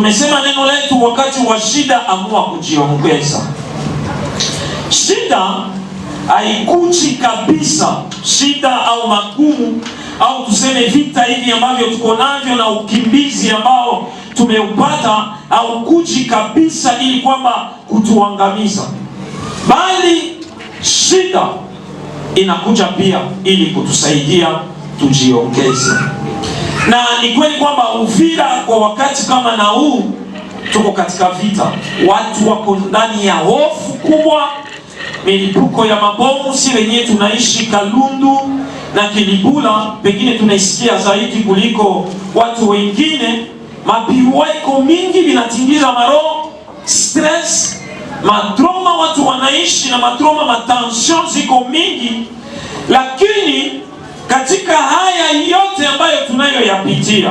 Tumesema neno letu, wakati wa shida amua kujiongeza. Shida haikuji kabisa, shida au magumu au tuseme vita hivi ambavyo tuko navyo na ukimbizi ambao tumeupata, au kuji kabisa ili kwamba kutuangamiza, bali shida inakuja pia ili kutusaidia tujiongeze. Na ni kweli kwamba Uvira kwa wakati kama na huu tuko katika vita, watu wako ndani ya hofu kubwa, milipuko ya mabomu. Si wenyewe tunaishi Kalundu na Kilibula, pengine tunaisikia zaidi kuliko watu wengine. Mabiweko mingi vinatingiza maroho, stress, matroma, watu wanaishi na matroma, matension ziko mingi. Lakini katika haya yote ambayo tunayoyapitia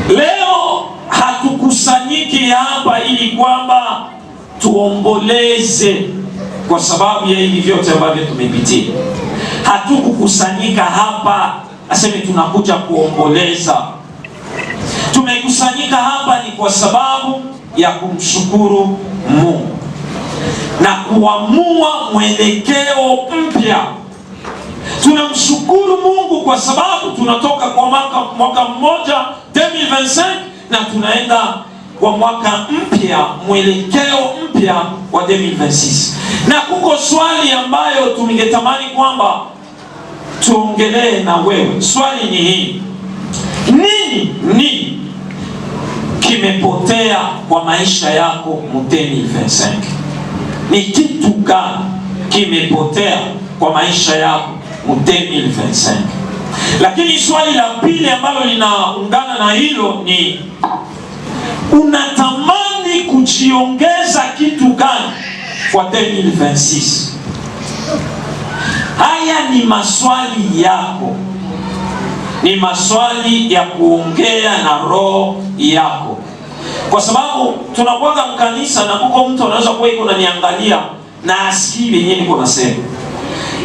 leo, hatukusanyiki hapa ili kwamba tuomboleze kwa sababu ya hivi vyote ambavyo tumepitia. Hatukukusanyika hapa aseme tunakuja kuomboleza. Tumekusanyika hapa ni kwa sababu ya kumshukuru Mungu na kuamua mwelekeo mpya. Tunamshukuru Mungu kwa sababu tunatoka kwa mwaka mmoja 2025 na tunaenda kwa mwaka mpya, mwelekeo mpya wa 2026. Na kuko swali ambayo tungetamani kwamba tuongelee na wewe. Swali ni hii: nini kimepotea kwa maisha yako mu 2025? Ni kitu gani kimepotea kwa maisha yako mu 2025? Lakini swali la pili ambalo linaungana na hilo ni unatamani kujiongeza kitu gani kwa 2026? Haya ni maswali yako, ni maswali ya kuongea na roho yako, kwa sababu tunakuwa mkanisa na kuko mtu anaweza kuwa iko naniangalia na asikii yenyewe niko nasema.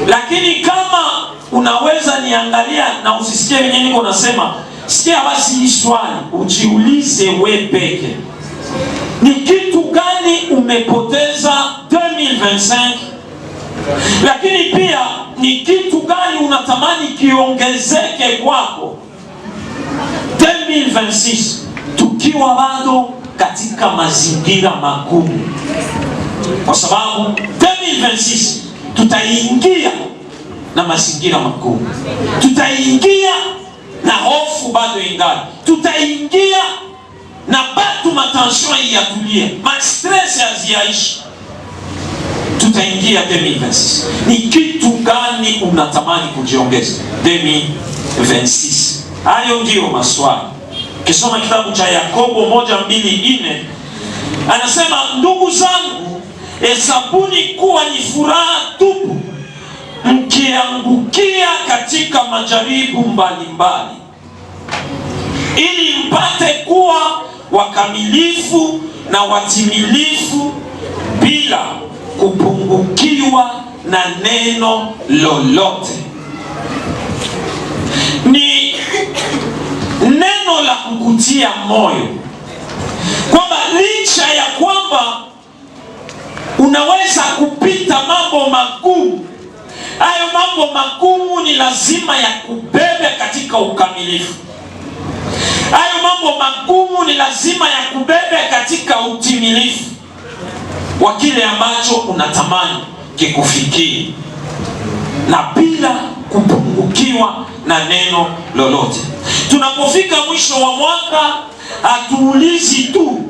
Lakini kama unaweza niangalia na usisikie yenyewe niko nasema, sikia basi hii swali ujiulize we peke: ni kitu gani umepoteza 2025? Lakini pia ni kitu gani unatamani kiongezeke kwako 2026, tukiwa bado katika mazingira magumu? Kwa sababu 2026 tutaingia na mazingira magumu, tutaingia na hofu bado ingali, tutaingia na bado matension yatulie, ma stress haziaishi. Tutaingia 2026. Ni kitu gani unatamani kujiongeza 2026? Hayo ndio maswali. Kisoma kitabu cha Yakobo 1:2-4 anasema, ndugu zangu, hesabuni kuwa ni furaha tupu mkiangukia katika majaribu mbalimbali, ili mpate kuwa wakamilifu na watimilifu bila kupungukiwa na neno lolote. Ni neno la kukutia moyo kwamba licha ya kwamba unaweza kupita mambo magumu, hayo mambo magumu ni lazima ya kubebe katika ukamilifu. Hayo mambo magumu ni lazima ya kubebe katika utimilifu wa kile ambacho unatamani kikufikie, na bila kupungukiwa na neno lolote. Tunapofika mwisho wa mwaka, hatuulizi tu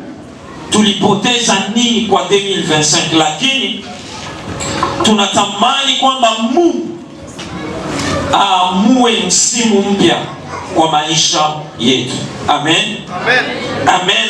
tulipoteza nini kwa 2025, lakini tunatamani kwamba Mungu aamue msimu mpya kwa maisha yetu. Amen. Amen. Amen.